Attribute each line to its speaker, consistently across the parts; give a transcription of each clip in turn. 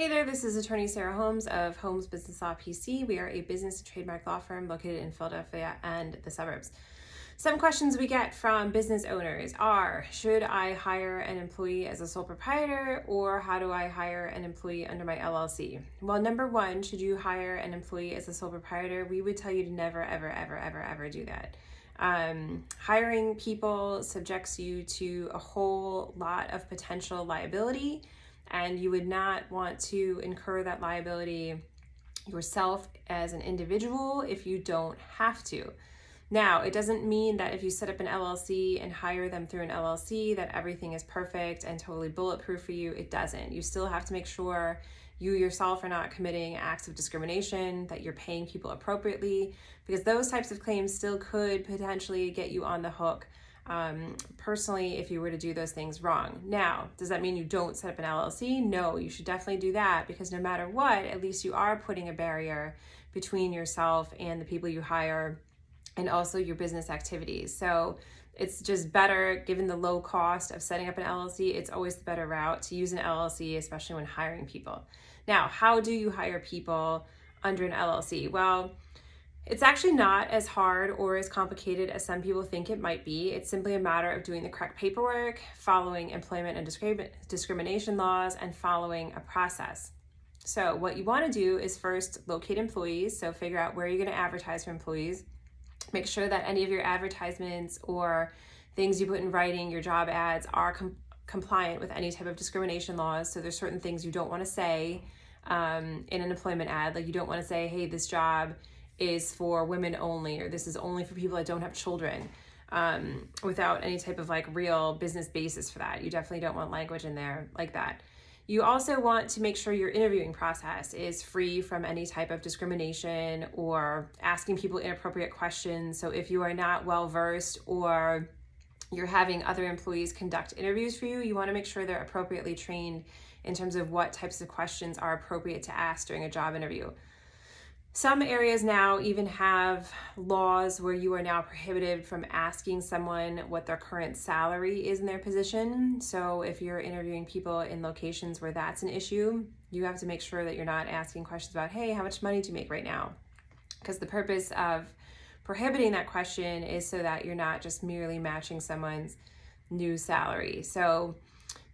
Speaker 1: Hey there, this is attorney Sarah Holmes of Holmes Business Law PC. We are a business and trademark law firm located in Philadelphia and the suburbs. Some questions we get from business owners are, should I hire an employee as a sole proprietor, or how do I hire an employee under my LLC? Well, number one, should you hire an employee as a sole proprietor? We would tell you to never, ever do that. Hiring people subjects you to a whole lot of potential liability, and you would not want to incur that liability yourself as an individual if you don't have to. Now, it doesn't mean that if you set up an LLC and hire them through an LLC that everything is perfect and totally bulletproof for you. It doesn't. You still have to make sure you yourself are not committing acts of discrimination, that you're paying people appropriately, because those types of claims still could potentially get you on the hook personally if you were to do those things wrong. Now, does that mean you don't set up an LLC? No, you should definitely do that, because no matter what, at least you are putting a barrier between yourself and the people you hire and also your business activities. So it's just better, given the low cost of setting up an LLC, it's always the better route to use an LLC, especially when hiring people. Now, how do you hire people under an LLC? Well, it's actually not as hard or as complicated as some people think it might be. It's simply a matter of doing the correct paperwork, following employment and discrimination laws, and following a process. So what you want to do is first locate employees. So figure out where you're going to advertise for employees. Make sure that any of your advertisements or things you put in writing, your job ads, are compliant with any type of discrimination laws. So there's certain things you don't want to say in an employment ad. Like, you don't want to say, hey, this job is for women only, or this is only for people that don't have children, without any type of real business basis for that. You definitely don't want language in there like that. You also want to make sure your interviewing process is free from any type of discrimination or asking people inappropriate questions. So if you are not well versed or you're having other employees conduct interviews for you, you want to make sure they're appropriately trained in terms of what types of questions are appropriate to ask during a job interview. Some areas now even have laws where you are now prohibited from asking someone what their current salary is in their position. So if you're interviewing people in locations where that's an issue, you have to make sure that you're not asking questions about, hey, how much money do you make right now? Because the purpose of prohibiting that question is so that you're not just merely matching someone's new salary. So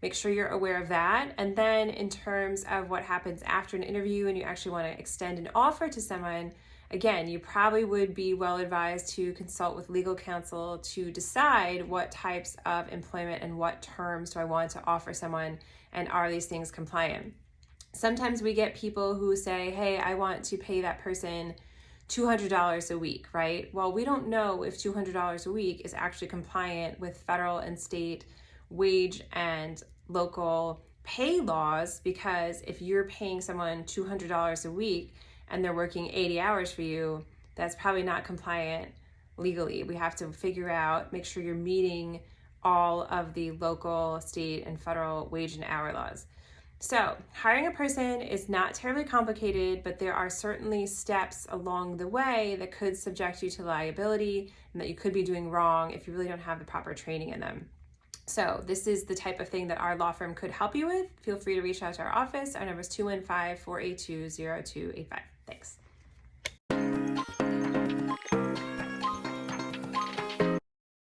Speaker 1: make sure you're aware of that. And then in terms of what happens after an interview and you actually want to extend an offer to someone, again, you probably would be well advised to consult with legal counsel to decide what types of employment and what terms do I want to offer someone, and are these things compliant? Sometimes we get people who say, hey, I want to pay that person $200 a week, right? Well, we don't know if $200 a week is actually compliant with federal and state wage and local pay laws, because if you're paying someone $200 a week and they're working 80 hours for you, that's probably not compliant legally. We have to figure out, make sure you're meeting all of the local, state, and federal wage and hour laws. So hiring a person is not terribly complicated, but there are certainly steps along the way that could subject you to liability and that you could be doing wrong if you really don't have the proper training in them. So this is the type of thing that our law firm could help you with. Feel free to reach out to our office. Our number is 215-482-0285. Thanks.